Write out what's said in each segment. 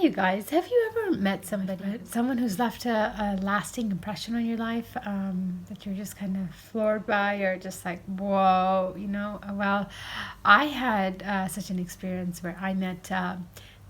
you guys. Have you ever met someone who's left a lasting impression on your life that you're just kind of floored by or just like, whoa, you know? Well, I had such an experience where I met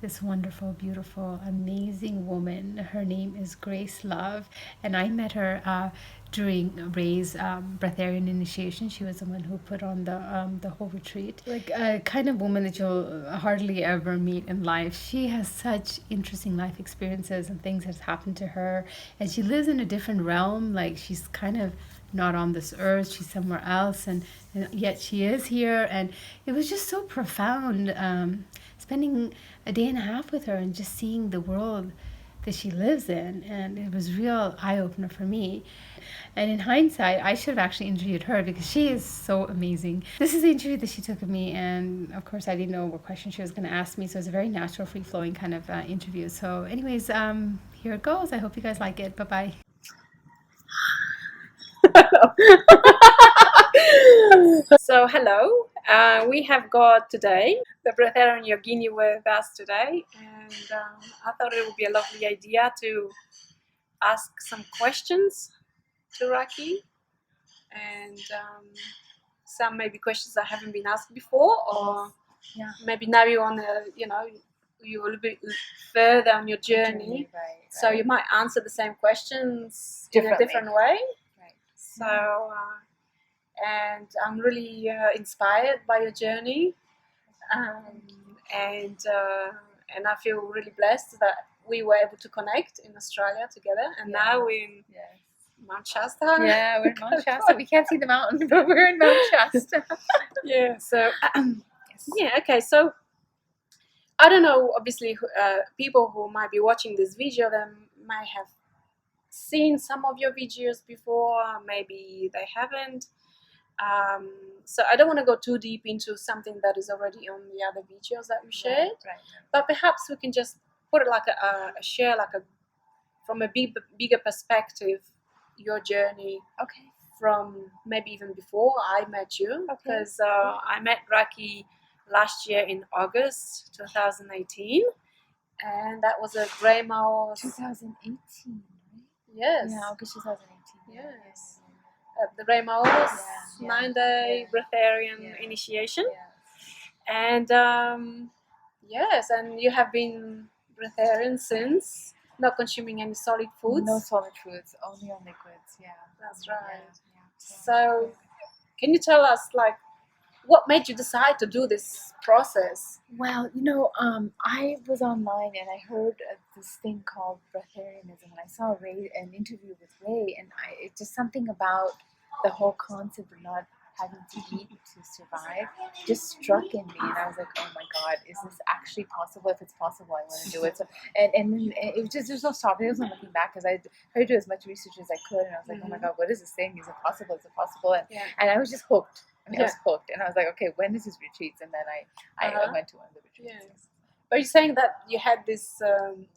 this wonderful, beautiful, amazing woman. Her name is Grace Love, and I met her during Ray's Breatharian initiation. She was the one who put on the whole retreat. Like a kind of woman that you'll hardly ever meet in life. She has such interesting life experiences and things that's happened to her, and she lives in a different realm. Like she's kind of not on this earth, she's somewhere else, and yet she is here. And it was just so profound spending a day and a half with her and just seeing the world that she lives in, and it was real eye-opener for me. And in hindsight, I should have actually interviewed her because she is so amazing. This is the interview that she took of me, and of course I didn't know what question she was going to ask me, so it's a very natural, free-flowing kind of interview. So anyways, here it goes. I hope you guys like it. Bye-bye. So hello, we have got today the Breatharian Yogini with us today, and I thought it would be a lovely idea to ask some questions to Raki, and some maybe questions that haven't been asked before, or maybe now you want to, you're a little bit further on your journey, so you might answer the same questions in a different way. So, and I'm really inspired by your journey, and I feel really blessed that we were able to connect in Australia together, and now we're in Mount Shasta. Yeah, we're in Mount Shasta. We can't see the mountain, but we're in Mount Shasta. Yeah. So, yeah. Okay. So, I don't know. Obviously, people who might be watching this video, they might have seen some of your videos before. Maybe they haven't. So I don't want to go too deep into something that is already on the other videos that we shared. Right. But perhaps we can just put it like share like from a bigger perspective, your journey. Okay. From maybe even before I met you, because I met Raki last year in August 2018, and that was a Grey Mouse. 2018, right? Yes. Yeah, August 2018. Yes. At the Grey Mouse 9-day Breatharian initiation. And yes, and you have been Breatharian since, not consuming any solid foods. No solid foods, only on liquids. Yeah, that's right. So, can you tell us, like, what made you decide to do this process? Well, I was online and I heard this thing called Breatharianism, and I saw an interview with Ray, and it's just something about the whole concept of not having to eat to survive just struck in me, and I was like, oh my God, is this actually possible? If it's possible, I want to do it. So, and it was just, there's no stopping, there was no looking back, because I tried to do as much research as I could, and I was like, oh my God, what is this thing? Is it possible? Is it possible? And I was just hooked. I was hooked, and I was like, okay, when is this retreats? And then I went to one of the retreats. Yes. But you're saying that you had this,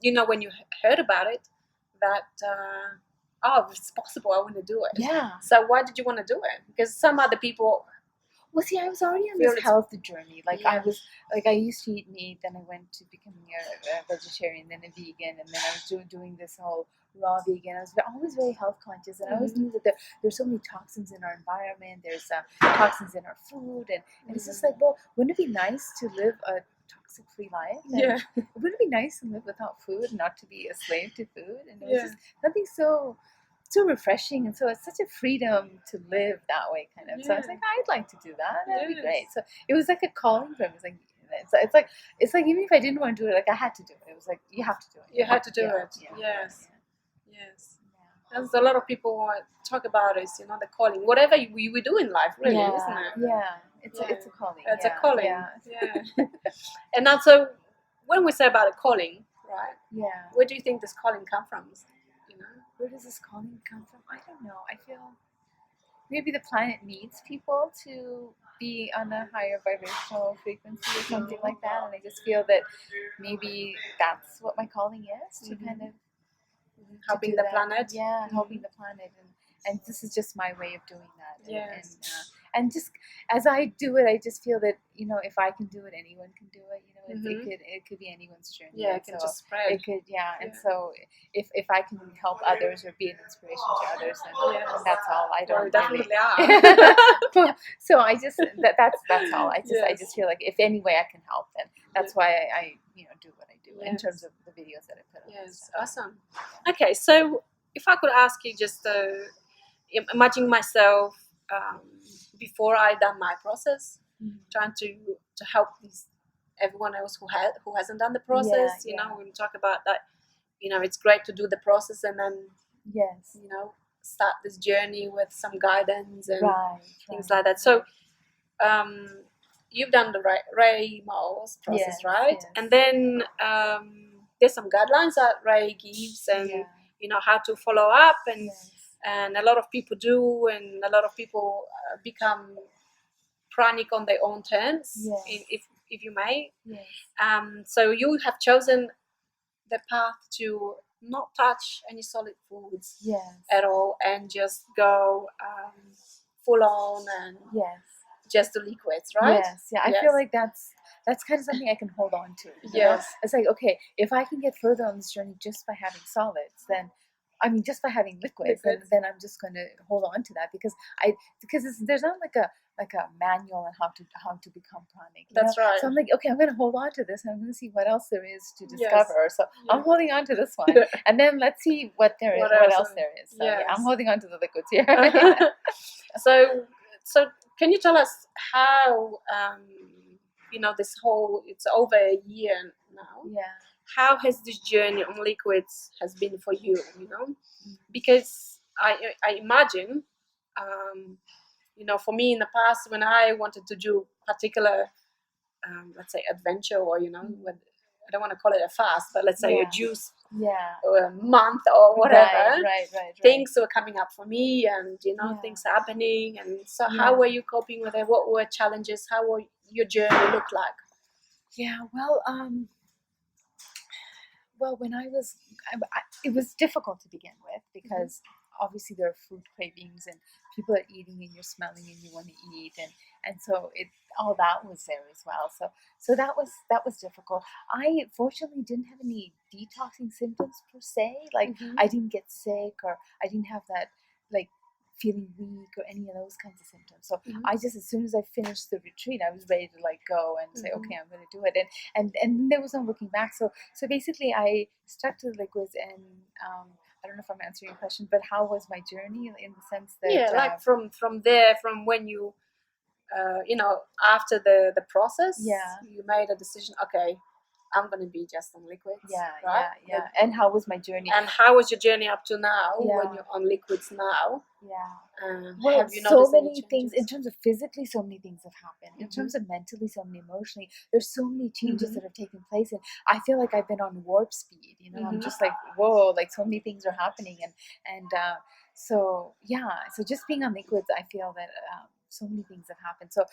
when you heard about it, that if it's possible, I want to do it. Yeah. So why did you want to do it? Because some other people. Well, see, I was already on this health journey. I used to eat meat, then I went to becoming a vegetarian, then a vegan, and then I was doing this whole raw vegan. I was always very health conscious, and I always knew that there's so many toxins in our environment. There's toxins in our food, and it's just like, well, wouldn't it be nice to live a toxic-free life? And wouldn't it be nice to live without food, not to be a slave to food? And it was just something so refreshing, and so it's such a freedom to live that way, kind of. So I was like, I'd like to do that. That'd be great. So it was like a calling for me. It's like even if I didn't want to do it, like I had to do it. It was like, you have to do it. You had to do it. Yes. There's a lot of people talk about it, the calling. Whatever we do in life, really, isn't it? Yeah. It's a calling. It's a calling. Yeah. And also, when we say about a calling, right? Yeah. Where do you think this calling comes from? Where does this calling come from? I don't know. I feel maybe the planet needs people to be on a higher vibrational frequency or something like that, and I just feel that maybe that's what my calling is, to kind of helping the planet. Yeah, helping the planet, and this is just my way of doing that. and just as I do it, I just feel that if I can do it, anyone can do it. It could be anyone's journey. Yeah, it can just spread. It could, and so if I can help others or be an inspiration to others, then that's all. I don't definitely really. So I just that's all. I just feel like if any way I can help, then that's why I do what I do in terms of the videos that I put on. Yes, awesome. Okay, so if I could ask you, just imagine myself before I done my process, trying to help everyone else who hasn't done the process. When we talk about that, it's great to do the process and then start this journey with some guidance and things like that. So you've done the Ray Miles process, right? Yes. And then there's some guidelines that Ray gives, and how to follow up, and a lot of people do, and a lot of people become pranic on their own terms, if you may. So you have chosen the path to not touch any solid foods at all, and just go full on and just the liquids, right? I feel like that's kind of something I can hold on to. It's like, okay, if I can get further on this journey just by having solids, then just by having liquids. Then I'm just going to hold on to that because there's not like a manual on how to become pranic. That's right. So I'm like, okay, I'm going to hold on to this, and I'm going to see what else there is to discover. So I'm holding on to this one, and then let's see what else there is. So I'm holding on to the liquids here. So can you tell us how this whole, it's over a year now. How has this journey on liquids has been for you? Because I imagine, for me in the past, when I wanted to do particular, let's say adventure, or I don't want to call it a fast, but let's say a juice, or a month or whatever. Right. Things were coming up for me, and things happening, and so how were you coping with it? What were challenges? How were your journey look like? Well, when it was difficult to begin with because obviously there are food cravings and people are eating and you're smelling and you want to eat, and so all that was there as well. So that was difficult. I fortunately didn't have any detoxing symptoms per se. Like I didn't get sick, or I didn't have that like feeling weak or any of those kinds of symptoms. So I just, as soon as I finished the retreat, I was ready to go and say, okay, I'm going to do it. And there was no looking back. So basically I stuck to the liquids, and I don't know if I'm answering your question, but how was my journey in the sense that like from there, from when you after the process, you made a decision, okay, I'm going to be just on liquids. Right? And how was my journey? And how was your journey up to now when you're on liquids now? Well, have you so many things in terms of physically, so many things have happened. In terms of mentally, so many emotionally. There's so many changes that have taken place, and I feel like I've been on warp speed. I'm just like, whoa, like so many things are happening, and so just being on liquids, I feel that so many things have happened. So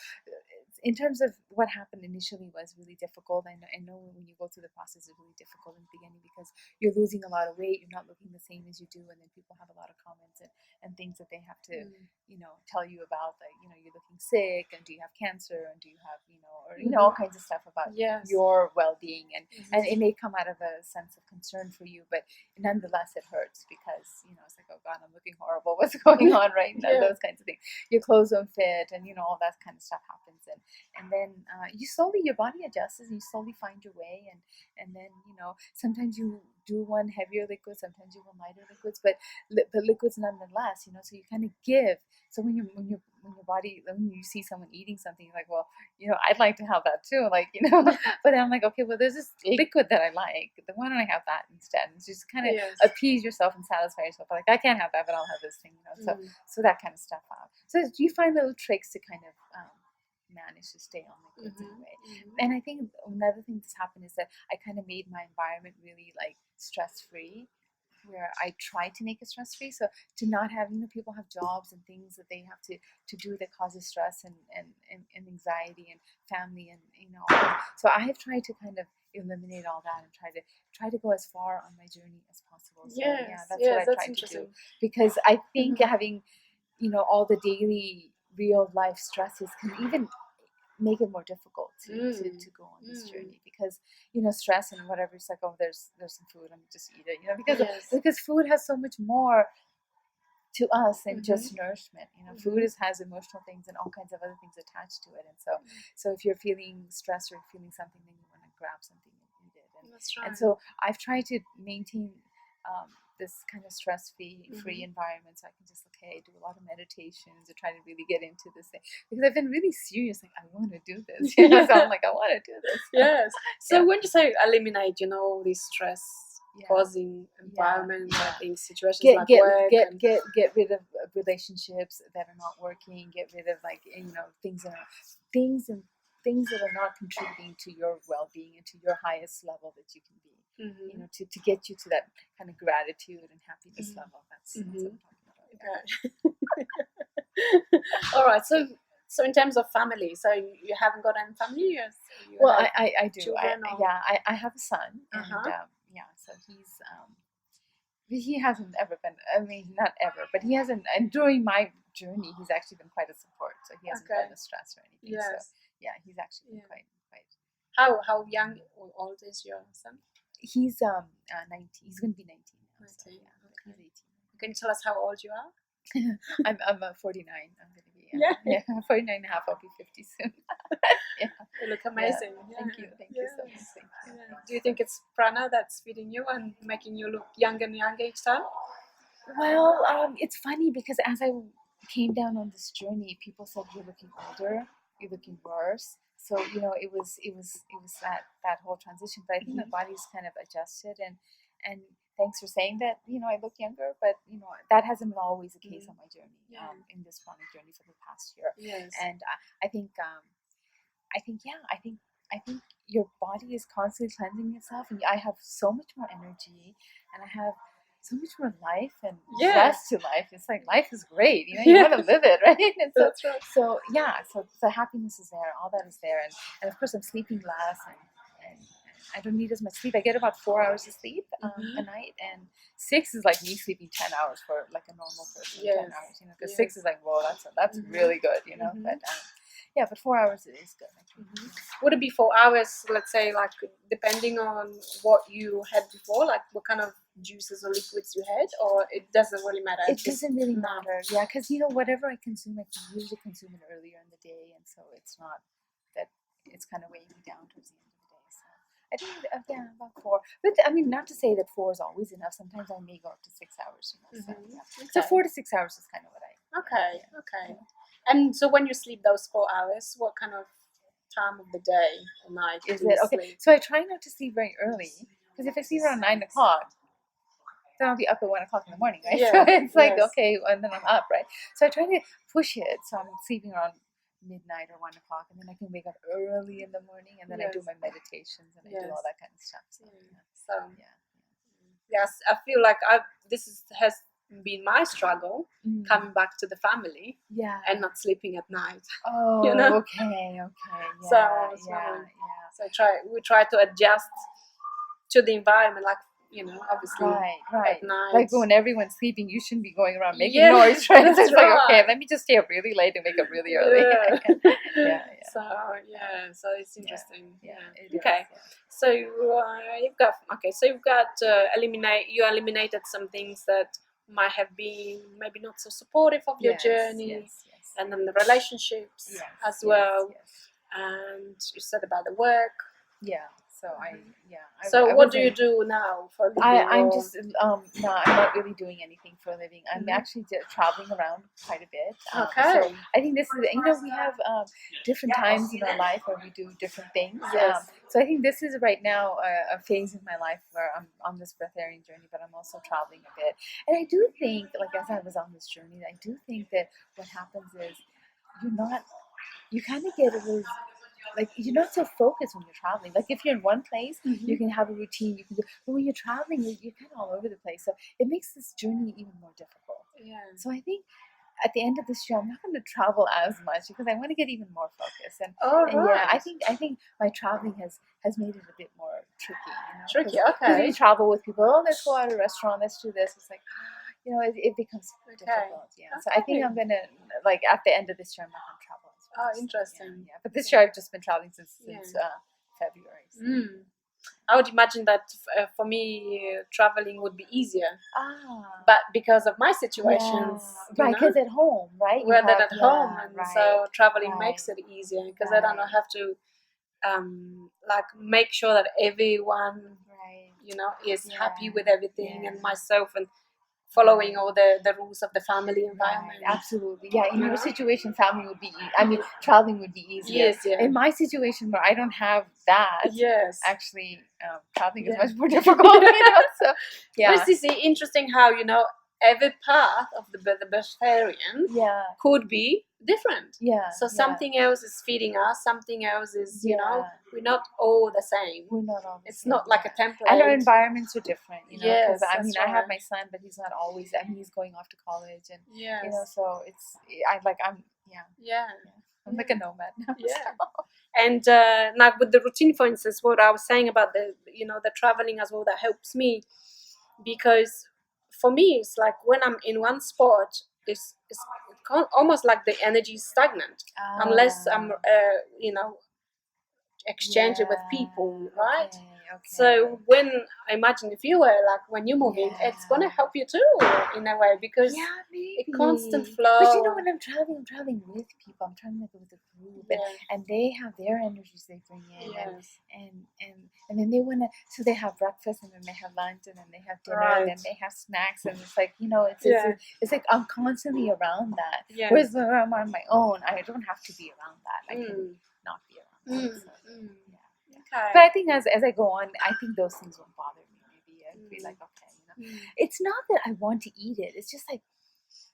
in terms of what happened initially was really difficult. I know when you go through the process, it's really difficult in the beginning because you're losing a lot of weight. You're not looking the same as you do, and then people have a lot of comments and things that they have to, tell you about, like, you're looking sick, and do you have cancer, and do you have, all kinds of stuff about your well-being, and it may come out of a sense of concern for you, but nonetheless it hurts because, it's like, oh God, I'm looking horrible. What's going on right now? Those kinds of things. Your clothes don't fit, and, all that kind of stuff happens. And then your body adjusts, and you slowly find your way. And then, sometimes you do one heavier liquid, sometimes you want lighter liquids, but liquids nonetheless, so you kind of give. So when you see someone eating something, you're like, well, I'd like to have that too, like, but I'm like, okay, well, there's this liquid that I like. Why don't I have that instead? And just kind of appease yourself and satisfy yourself. Like, I can't have that, but I'll have this thing, So that kind of stuff out. So you find little tricks to kind of manage to stay on liquids anyway. And I think another thing that's happened is that I kind of made my environment really like stress-free, where I try to make it stress-free. So to not have, people have jobs and things that they have to do that causes stress and anxiety and family and, so I have tried to kind of eliminate all that and try to go as far on my journey as possible. So that's what I tried to do. Because I think having, all the daily real life stresses can even make it more difficult to go on this journey, because stress and whatever, it's like, oh, there's some food, let me just eat it, because food has so much more to us than just nourishment. Food has emotional things and all kinds of other things attached to it, and so if you're feeling stressed or feeling something, then you want to grab something and eat it. That's right. And so I've tried to maintain this kind of stress-free environment, so I can just do a lot of meditations or try to really get into this thing, because I've been really serious, like I want to do this, so I'm like, I want to do this. Yes. So when you say eliminate, this stress causing environment, I think situations like work, get rid of relationships that are not working, get rid of things that are not contributing to your well-being and to your highest level that you can be. To get you to that kind of gratitude and happiness level. That's what I'm talking about. Okay. All right. So in terms of family, so you haven't got any family? Yes. Well, I do. I have a son, and so he hasn't ever been. I mean, not ever, but he hasn't. And during my journey, he's actually been quite a support. So he hasn't been a stress or anything. Yes. So he's actually been quite. How young or old is your son? He's 19. He's going to be 19 now. 19. So, Okay. He's 18. Can you tell us how old you are? I'm 49. I'm going to be 49 and a half. I'll be 50 soon. You look amazing. Thank you so much. Thank you. Do you think it's prana that's feeding you and making you look younger and younger each time? Well, it's funny because as I came down on this journey, people said, you're looking older, you're looking worse. So it was that whole transition. But I think my body's kind of adjusted, and thanks for saying that. I look younger, but that hasn't been always the case on my journey. In this pranic journey for the past year. Yes. And I think your body is constantly cleansing itself, and I have so much more energy, and I have so much more life and zest to life. It's like life is great, you want to live it, right? And so, that's right. So the happiness is there, all that is there, and of course I'm sleeping less, and I don't need as much sleep. I get about 4 hours of sleep a night, and 6 is like me sleeping 10 hours for like a normal person. 10 hours, because 6 is like, whoa, that's really good, but 4 hours is good. Would it be 4 hours, let's say, like depending on what you had before, like what kind of juices or liquids you had, or it doesn't really matter? It doesn't really matter, because whatever I consume, I can usually consume it earlier in the day, and so it's not that it's kind of weighing me down towards the end of the day. So I think about 4, but I mean, not to say that 4 is always enough. Sometimes I may go up to 6 hours. So 4 to 6 hours is kind of what I. Okay. And so when you sleep those 4 hours, what kind of time of the day or night is it? Okay, sleep? So I try not to sleep very early, because if I sleep around 9 o'clock, then I'll be up at 1 o'clock in the morning, right? So it's like, okay, and then I'm up, right? So I try to push it, so I'm sleeping around midnight or 1 o'clock, and then I can wake up early in the morning, and then I do my meditations and I do all that kind of stuff. So, yes, I feel like has been my struggle coming back to the family and not sleeping at night. Oh, okay. So we try to adjust to the environment, like obviously right at night. Like when everyone's sleeping, you shouldn't be going around making noise, right? It's like, okay, let me just stay up really late and wake up really early. So it's interesting. Okay. So you've got you eliminated some things that might have been maybe not so supportive of your journey, and then the relationships as well. And you said about the work. So what do you do now for a living? I'm just no, I'm not really doing anything for a living. I'm actually traveling around quite a bit. Okay. So I think this is we have different times in our life where we do different things. So I think this is right now a phase in my life where I'm on this breatharian journey, but I'm also traveling a bit. And I do think, like as I was on this journey, I do think that what happens is you kind of get a little. Like you're not so focused when you're traveling. Like if you're in one place, you can have a routine. But when you're traveling, you're kind of all over the place. So it makes this journey even more difficult. So I think at the end of this year, I'm not going to travel as much because I want to get even more focused. And I think my traveling has made it a bit more tricky. Tricky, okay. Because you travel with people. Oh, let's go out to a restaurant. Let's do this. It's like, it becomes Okay. difficult. Yeah. So I think Okay. I'm gonna, like, at the end of this year, I'm not gonna travel as well. Oh, So, interesting. Yeah. But this year I've just been traveling since February. So. I would imagine that for me, traveling would be easier. Ah. But because of my situations, right, because at home, right? We're then at home, and so traveling right. makes it easier because I don't have to like make sure that everyone is happy with everything and myself and following all the rules of the family environment. Right, absolutely. Yeah, in your situation, family would be. I mean, traveling would be easier. Yes, yeah. In my situation, where I don't have that, yes, actually, traveling is much more difficult. So yeah. But it's interesting how every path of the Breatharian could be different. Yeah. So something else is feeding us. Something else is we're not all the same. We're not all the It's same. not like a template. And our environments are different. Yes, because I have my son, but he's not always. I mean, he's going off to college, and so it's. I'm like a nomad now. Yeah. And now with the routine, for instance, what I was saying about the traveling as well, that helps me because for me it's like when I'm in one spot, it's almost like the energy is stagnant unless I'm exchanging with people, right? Okay. So when I imagine if you were like when you're moving, it's gonna help you too in a way because maybe. a constant flow. But when I'm traveling with people, I'm traveling with a group, and they have their energies they bring in, and then they wanna. So they have breakfast, and then they have lunch, and then they have dinner, and then they have snacks, and it's like it's like I'm constantly around that. Whereas when I'm on my own, I don't have to be around that. I can not be around that. So. Okay. But I think as I go on, I think those things won't bother me. Maybe I'd be like, okay, It's not that I want to eat it. It's just like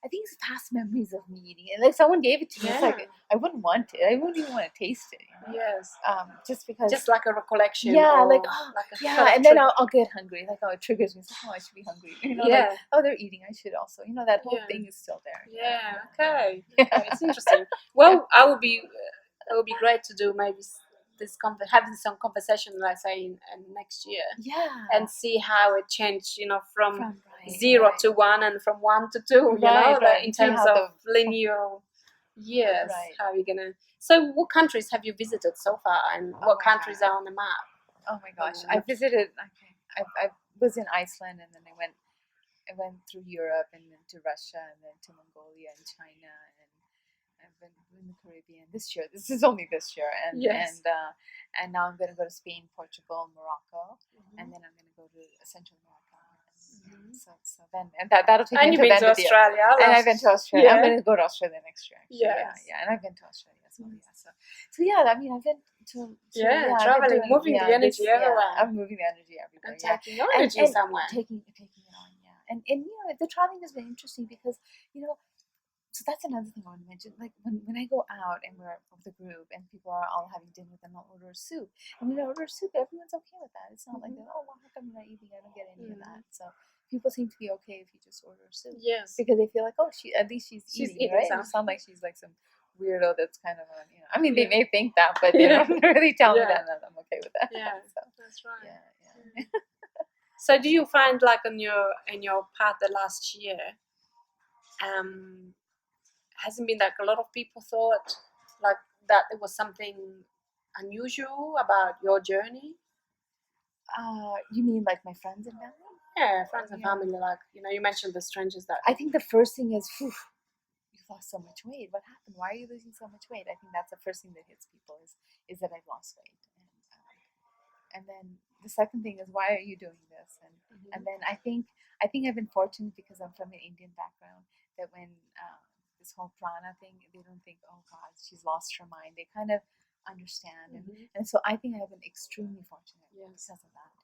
I think it's past memories of me eating it. Like someone gave it to me. It's like I wouldn't want it. I wouldn't even want to taste it. Yes. Just because. Just like a recollection. Yeah, like and then I'll get hungry. Like it triggers me. It's like, I should be hungry. Like they're eating. I should also. That whole thing is still there. Yeah. Okay. It's interesting. Well, it would be great to do maybe having some conversation, let's say in next year, and see how it changed, from 0 to 1 and from 1 to 2, in terms of linear years. How you're gonna? So, what countries have you visited so far, and what countries are on the map? Oh my gosh, I visited. I was in Iceland, and then I went through Europe, and then to Russia, and then to Mongolia and China, and I've been in the Caribbean this year. This is only this year, and now I'm going to go to Spain, Portugal, Morocco, and then I'm going to go to Central America. So then, and that'll take me to the end of the year. And I've been to Australia. I'm going to go to Australia next year. And I've been to Australia as well. So I mean, I've been to traveling, moving the energy everywhere. I'm moving the energy everywhere. And taking your energy somewhere. Taking it on. And the traveling has been interesting because so that's another thing I want to mention. Like when I go out and we're with the group and people are all having dinner, then I'll order a soup. And when I order a soup, everyone's okay with that. It's not like, how come you're not eating? I don't get any of that. So people seem to be okay if you just order a soup. Yes. Because they feel like, at least she's eating, right? It sounds like she's like some weirdo that's kind of I mean, they may think that, but they don't really tell me that, and I'm okay with that. Yeah, so, that's right. Yeah. So do you find like in your path the last year, hasn't been like a lot of people thought like that there was something unusual about your journey? You mean like my friends and family? Yeah, friends and family. Like you mentioned the strangers that. I think the first thing is, you've lost so much weight. What happened? Why are you losing so much weight? I think that's the first thing that hits people is that I've lost weight, and then the second thing is, why are you doing this? And then I think I've been fortunate because I'm from an Indian background that when this whole prana thing, they don't think, oh God, she's lost her mind. They kind of understand, and so I think I've been extremely fortunate because of that.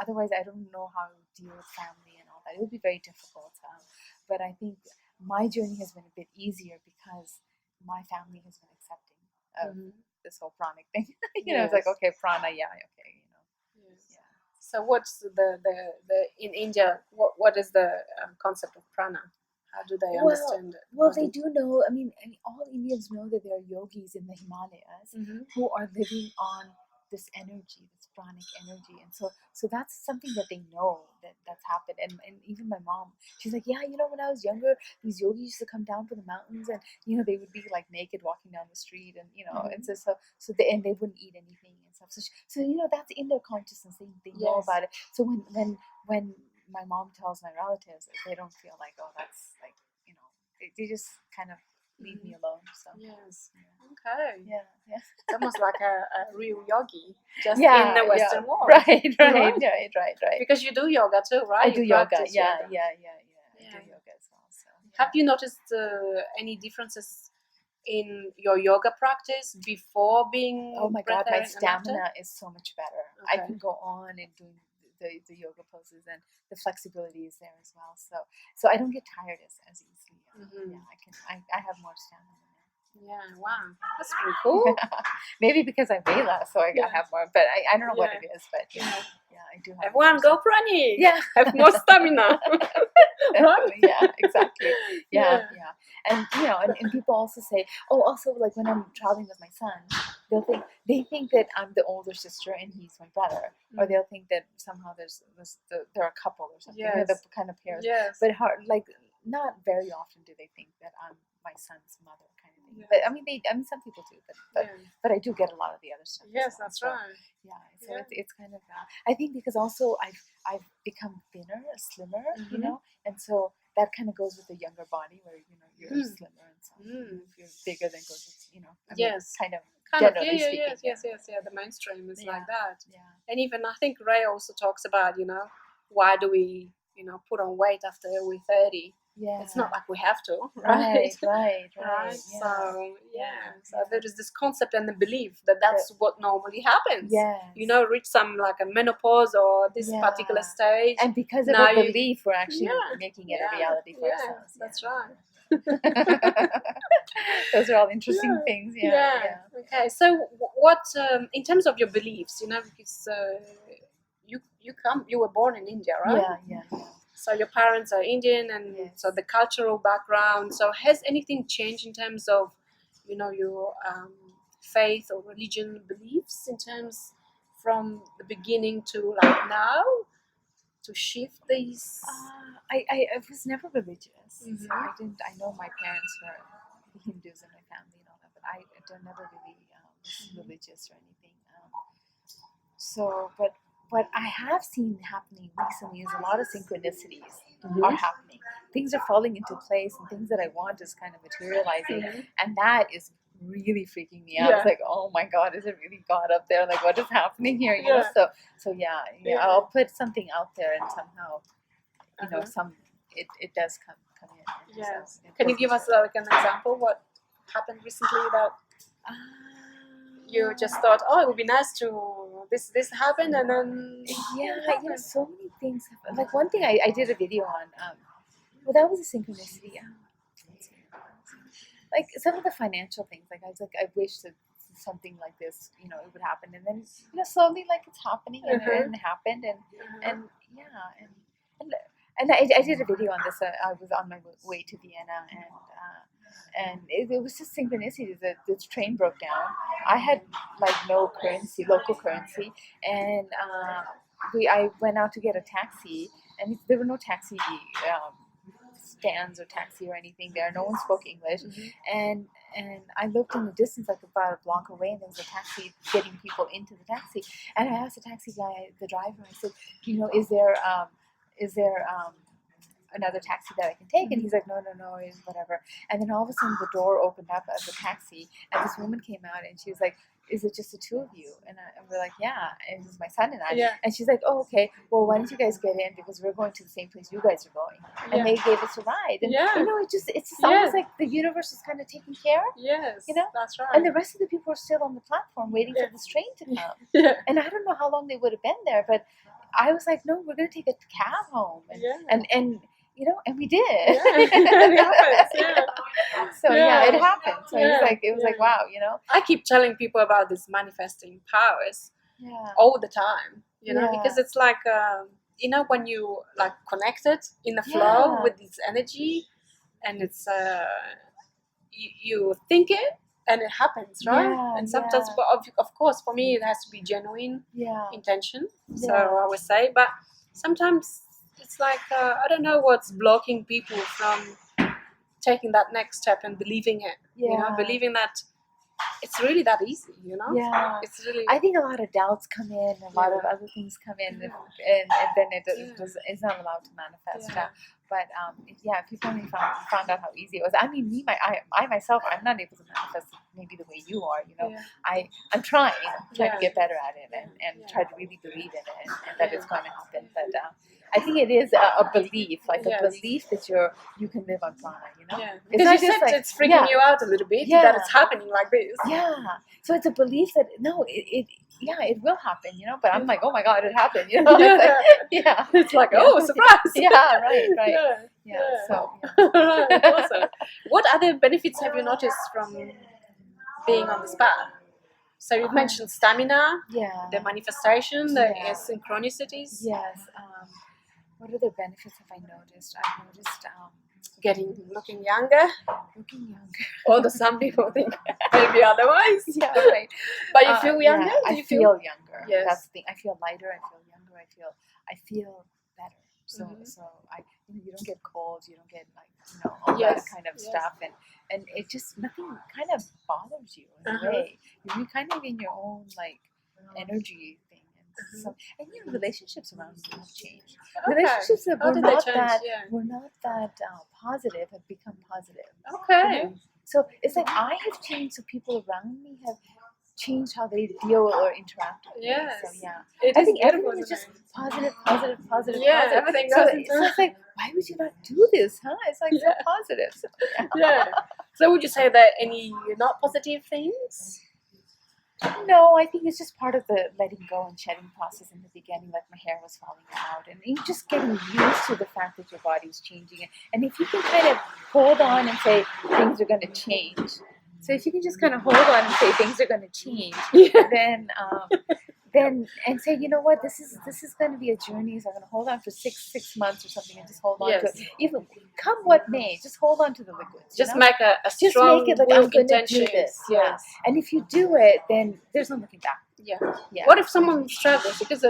Otherwise, I don't know how to deal with family and all that. It would be very difficult. But I think my journey has been a bit easier because my family has been accepting of this whole pranic thing. It's like, okay, prana, okay, Yes. Yeah. So what's the in India? What is the concept of prana? How do they understand it? Well, they do know. I mean, all Indians know that there are yogis in the Himalayas who are living on this energy, this pranic energy, and so that's something that they know that's happened. And even my mom, she's like, yeah, when I was younger, these yogis used to come down from the mountains, and they would be like naked walking down the street, and and so they wouldn't eat anything and stuff. So that's in their consciousness. They know about it. So when my mom tells my relatives, they don't feel like, oh, that's like, they just kind of leave me alone. So yes, okay, yeah. it's almost like a real yogi, just in the Western world, right, right. Because you do yoga too, right? I do yoga. Yeah. I do yoga as well. So have you noticed any differences in your yoga practice before being? Oh my God, my breatharian and stamina after? is so much better. Okay. I can go on and doing the yoga poses, and the flexibility is there as well. So I don't get tired as easily. Yeah, I have more stamina now. Yeah, wow, that's pretty cool. Maybe because I weigh less, so I have more. But I don't know what it is. But yeah, I do have. Everyone go Pranic. Yeah, have more stamina. Right? Yeah, exactly. Yeah. And and people also say, oh, also like when I'm traveling with my son, they think that I'm the older sister and he's my brother, or they'll think that somehow they're a couple or something. Yes. The kind of pairs. Yes. But not very often do they think that I'm my son's mother, kind of thing. Yes. But I mean, some people do, but I do get a lot of the other stuff. Yes, well, that's so, right. Yeah, so it's kind of I think because also I've become thinner, slimmer, and so that kind of goes with the younger body where you're slimmer and so if you're bigger, then goes with kind of generally speaking. Yes. The mainstream is like that. Yeah, and even I think Ray also talks about why do we put on weight after we're 30. Yeah. It's not like we have to, right? Right. Right. Yeah. So there is this concept and the belief that that's what normally happens. Yes. Reach some like a menopause or this particular stage. And because of a belief, we're actually making it a reality for ourselves. That's right. Those are all interesting things. Yeah. Okay. So what in terms of your beliefs, because you were born in India, right? Yeah. So your parents are Indian, and so the cultural background. So has anything changed in terms of, your faith or religion beliefs in terms from the beginning to like now, to shift these? I was never religious. So I know my parents were Hindus in my family and all that, but I never really was religious or anything. So, but what I have seen happening recently is a lot of synchronicities are happening. Things are falling into place, and things that I want is kind of materializing, and that is really freaking me out. It's like, oh my God, is it really God up there? Like, what is happening here? So I'll put something out there, and somehow, it does come in. Yes. So can you give us like an example? What happened recently that you just thought, oh, it would be nice to this happened, and then so many things happen. Like one thing I did a video on, that was a synchronicity. Like some of the financial things, like I was like, I wish that something like this, it would happen, and then slowly, like it's happening, and it happened, and I did a video on this. I was on my way to Vienna, and it was just synchronicity. The train broke down. I had like no currency, local currency, and I went out to get a taxi, and there were no taxi stands or taxi or anything there. No one spoke English, and I looked in the distance, like about a block away, and there was a taxi getting people into the taxi. And I asked the taxi guy, the driver, I said, is there another taxi that I can take? And he's like, no, whatever. And then all of a sudden the door opened up of the taxi, and this woman came out, and she was like, is it just the two of you? And we're like, yeah. And it was my son and I. Yeah. And she's like, oh, okay. Well, why don't you guys get in, because we're going to the same place you guys are going. And they gave us a ride. And it's just almost like the universe is kind of taking care. Yes. That's right. And the rest of the people are still on the platform waiting for this train to come. And I don't know how long they would have been there, but I was like, no, we're going to take a cab home. And we did. It happens. So it happened. So it was like, wow, I keep telling people about these manifesting powers all the time, because it's like, when you like connected in the flow with this energy, and it's, you think it, and it happens, right? Yeah, And sometimes, yeah. but of course, for me, it has to be genuine Yeah. intention. So Yeah. I would say, but sometimes it's like I don't know what's blocking people from taking that next step and believing it. You know, Yeah. believing that it's really that easy. You know, Yeah. it's really. I think a lot of doubts come in, a lot of other things come in, Yeah. and then Yeah. it's not allowed to manifest. Yeah. But if people only found out how easy it was. I mean, I myself, I'm not able to manifest maybe the way you are. You know, Yeah. I'm trying to Yeah. get better at it and Yeah. try to really believe in it and that it's going to happen. But I think it is a belief, like a Yes. belief that you can live on prana. You know, Yeah, it's because not you just said like it's freaking you out a little bit that it's happening like this. Yeah. So it's a belief that no, it will happen, you know. But I'm like, oh my god, it happened, you know. Yeah. It's like, oh, surprise. Yeah, right. Yeah. So Right, awesome. What other benefits have you noticed from being on this path? So you mentioned stamina, yeah. the manifestation, the Yeah. synchronicities, Yes. What other benefits have I noticed? I've noticed looking younger. looking younger. Although some people think maybe otherwise. Yeah, right. But you feel younger? Yeah, Do I you feel younger. Yes. That's the thing. I feel lighter. I feel younger. I feel better. So Mhm. so you don't get colds. You don't get all Yes, that kind of yes. stuff, and it just nothing kind of bothers you in a way. You're kind of in your own energy thing. And relationships around you have changed. Okay. Relationships that How were did they not change? that Yeah. positive have become positive. Okay. You know? So it's like I have changed, so people around me have changed how they deal or interact with me. Yes. So yeah, It I is think beautiful, everything is isn't just it? positive. Yeah, positive. everything So goes into it's like, why would you not do this, huh? It's like Yeah. so positive. So, Yeah. So would you say that any not positive things? No, I think it's just part of the letting go and shedding process in the beginning. Like my hair was falling out, and you just getting used to the fact that your body's changing. And if you can kind of hold on and say things are going to change, so if you can just kind of hold on and say things are going to change, then and say, you know what, this is going to be a journey. So I'm going to hold on for six months or something, and just hold on to Yes. it. Even come what may, just hold on to the liquids. Just you know? make a Just strong make it like will I'm going to intention. do this. Yeah. Yes. And if you do it, then there's no looking back. Yeah. Yeah. What if someone struggles? Because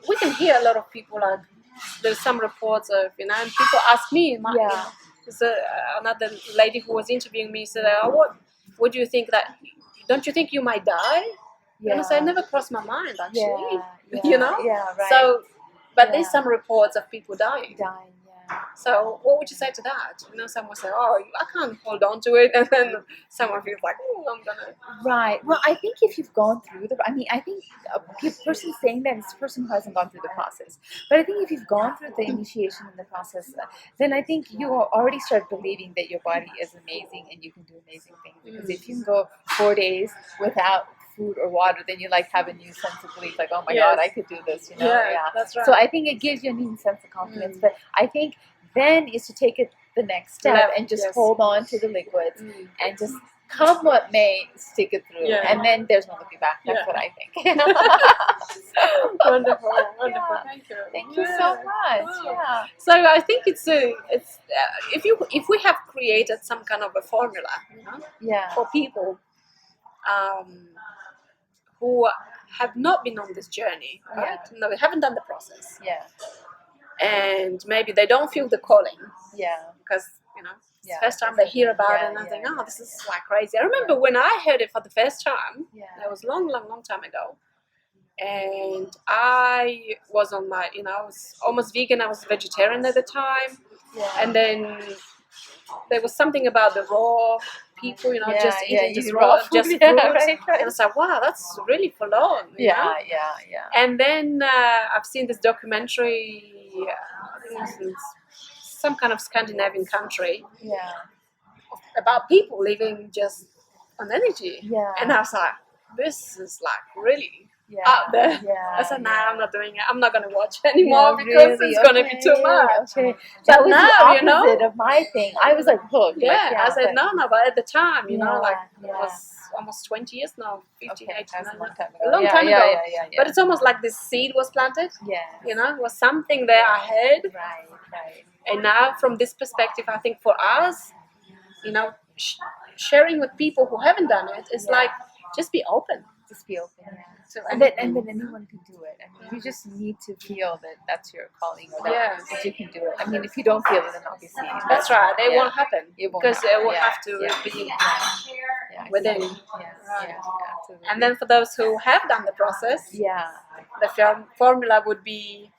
we can hear a lot of people there's some reports of and people ask me. There's another lady who was interviewing me said, what do you think that? Don't you think you might die? Yeah. And I said, it never crossed my mind actually. Yeah. You know. Yeah. Right. So, but Yeah. there's some reports of people dying. Yeah. So what would you say to that? Someone say, "Oh, I can't hold on to it," and then someone feels like, "Oh, I'm gonna." Right. Well, I think if you've gone through I think a person saying that is a person who hasn't gone through the process. But I think if you've gone through the initiation and the process, then I think you already start believing that your body is amazing and you can do amazing things. Because if you can go 4 days without food or water, then you have a new sense of belief, like, oh my God, I could do this. Yeah, that's right. So I think it gives you a new sense of confidence. But I think then is to take it the next step and just hold on to the liquids and just come what may, stick it through. Yeah. And then there's no looking back. That's what I think. Wonderful. Thank you. Thank you so much. Wow. Yeah. So I think it's if we have created some kind of a formula, for people who have not been on this journey, right? No, they haven't done the process. Yeah. And maybe they don't feel the calling. Yeah. Because it's the first time they hear about it, and I think, this is like crazy. I remember when I heard it for the first time. That was long time ago. And I was on my, I was almost vegan. I was vegetarian at the time. Yeah. And then there was something about the raw people, just eating just raw food. Just fruit. Right. And I was like, wow, that's really full on. Yeah. And then I've seen this documentary, I think it was some kind of Scandinavian country, about people living just on energy. Yeah. And I was like, this is like really out there. Yeah. I said, nah, I'm not doing it. I'm not going to watch anymore because it's going to be too much. Okay. But that was now, the opposite of my thing. I was like hooked. Yeah. I said, no, but at the time, it was almost 20 years now, 15, 18, a long time ago. Yeah. But it's almost like this seed was planted. Yeah. It was something there I had. Right. And now from this perspective, I think for us, sharing with people who haven't done it is like, just be open. Just be open, yeah. So, And then anyone can do it. I mean, you just need to feel that that's your calling, or that you can do it. I mean, if you don't feel it, then obviously that's right. It won't happen. It won't because happen. it will have to be within. Yeah, absolutely. And then for those who have done the process, the formula would be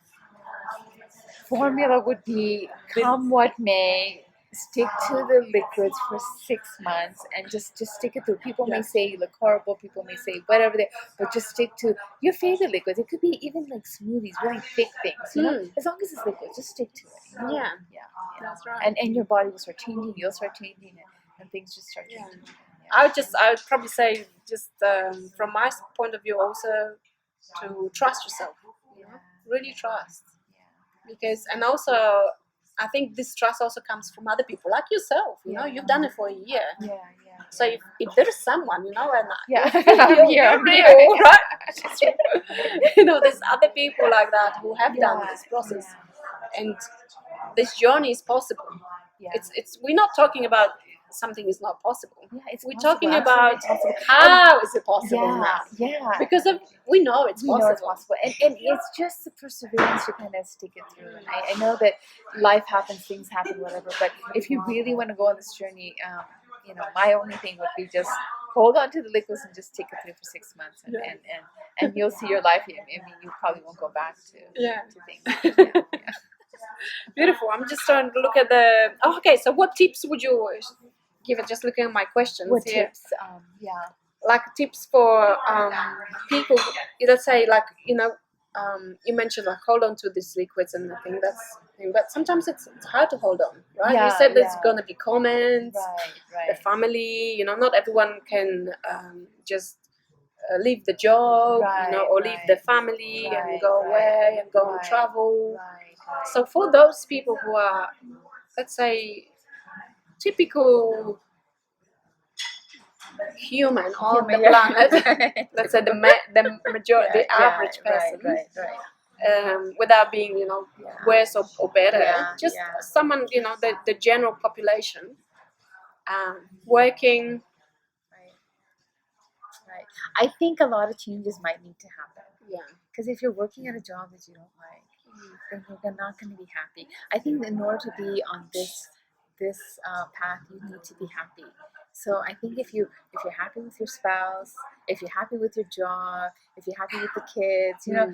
come what may, stick to the liquids for 6 months and just stick it through. People may say you look horrible, people may say whatever but just stick to your favorite liquids. It could be even like smoothies, really thick things, you know, as long as it's liquid, just stick to it, you know? That's right. And your body will start changing, you'll start changing, and things just start changing. I would probably say, just from my point of view, also to trust yourself, you know? Really trust, because, and also I think this trust also comes from other people like yourself, you know, you've done it for a year. So if there is someone, you know, and you're real, right? You know, there's other people like that who have done this process, and this journey is possible. It's we're not talking about something is not possible. We're talking about how is it possible now? Because we know it's possible. And it's just the perseverance to kind of stick it through. And I know that life happens, things happen, whatever. But if you really want to go on this journey, you know, my only thing would be just hold on to the liquids and just take it through for 6 months, and you'll see your life. I mean, you probably won't go back to things. Beautiful. I'm just trying to look at the. Oh, okay. So, what tips would you give it? Just looking at my questions. What here. tips? Like tips for people. Let's say, like, you know, you mentioned like hold on to these liquids and I think that's. But sometimes it's hard to hold on, right? You said there's gonna be comments, the family. You know, not everyone can just leave the job, you know, or leave the family and go away and go on travel. So for those people who are, let's say, typical human on the planet, let's say the majority, the average person, without being, you know, worse or better, just someone, you know, the general population, working. I think a lot of changes might need to happen. Because if you're working at a job that you don't like, then you're not going to be happy. I think in order to be on this path, you need to be happy. So I think if you're happy with your spouse, if you're happy with your job, if you're happy with the kids, you know,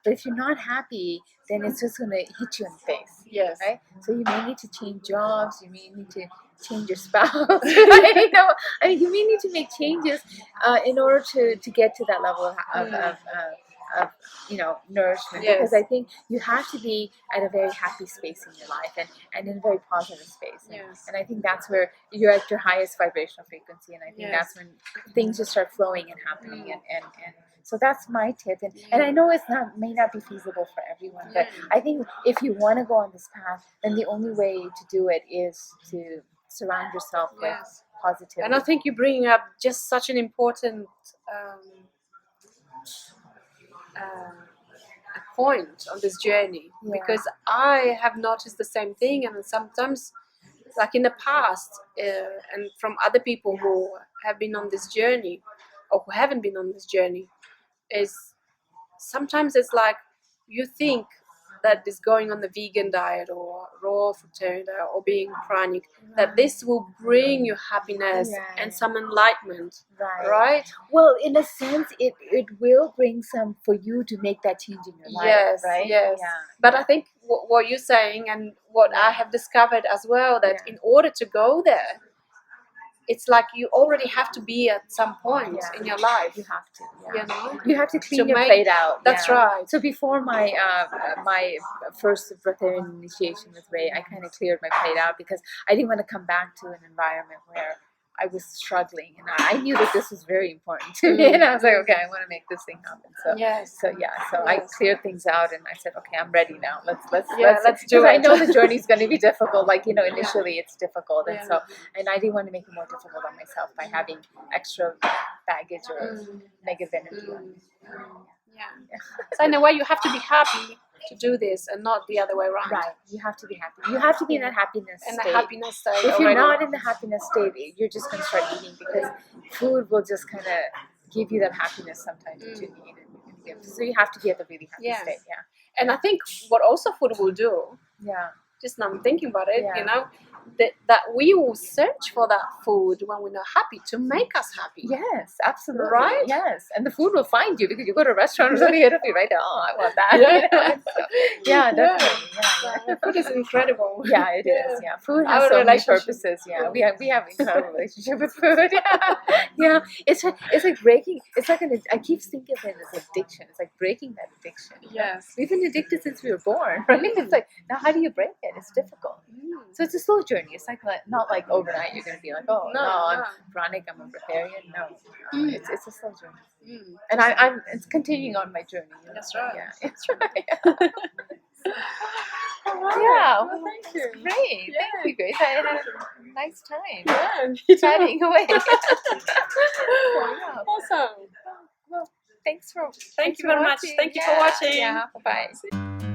but if you're not happy, then it's just going to hit you in the face. Right? So you may need to change jobs. You may need to change your spouse. Right? You know, I mean, you may need to make changes in order to get to that level of you know, nourishment, because I think you have to be at a very happy space in your life and in a very positive space, and I think that's where you're at your highest vibrational frequency, and I think that's when things just start flowing and happening, and so that's my tip, and I know may not be feasible for everyone, but I think if you want to go on this path, then the only way to do it is to surround yourself with positivity. And I think you're bringing up just such an important a point on this journey, because I have noticed the same thing, and sometimes, like in the past, and from other people who have been on this journey or who haven't been on this journey, is sometimes it's like you think that is going on the vegan diet or raw fruitarian diet or being pranic, that this will bring you happiness and some enlightenment, right? Well, in a sense, it will bring some for you to make that change in your life, right? But I think what you're saying and what I have discovered as well, that in order to go there, it's like you already have to be at some point in your life. You have to, you know, you have to clean your plate out. That's right. So before my my first Breatharian initiation with Ray, I kind of cleared my plate out because I didn't want to come back to an environment where I was struggling, and I knew that this was very important to me, and I was like, okay, I want to make this thing happen. So I cleared things out, and I said, okay, I'm ready now. Let's do it. I know the journey's going to be difficult. Like, you know, initially it's difficult, and I didn't want to make it more difficult on myself by having extra baggage or negative energy on me. So in a way, you have to be happy to do this and not the other way around. Right. You have to be happy. You have to be in that happiness And state. the happiness state If already. you're not in the happiness state, you're just going to start eating because food will just kind of give you that happiness sometimes that you need. So you have to be at the really happy state. Yeah. And I think what also food will do, Yeah. just now I'm thinking about it, Yeah. you know, that we will search for that food when we're not happy to make us happy. Yes, absolutely. Right? Yes. And the food will find you because you go to a restaurant or something, it'll be right there. Oh, I want that. Yeah. You know? So, yeah, definitely. Yeah. Food is incredible. Yeah, it is. Yeah, food has Our so many relationship. purposes. Yeah, we have an incredible relationship with food. Yeah, yeah. It's like breaking. It's like I keep thinking of it as addiction. It's like breaking that addiction. Yes. We've been addicted since we were born, right? It's like now, how do you break it? It's difficult. So it's a slow journey. It's like not like overnight. You're gonna be like, oh no, I'm Pranic, I'm a Breatharian. No, it's a slow journey. And it's continuing on my journey. You know? That's right. Yeah, it's right. Yeah, well, thank you. Great. Yeah. Thank you, Grace. I had a nice time Yeah. chatting away. Awesome. Well, thanks Thank you very much. watching. Thank you for watching. Yeah, bye.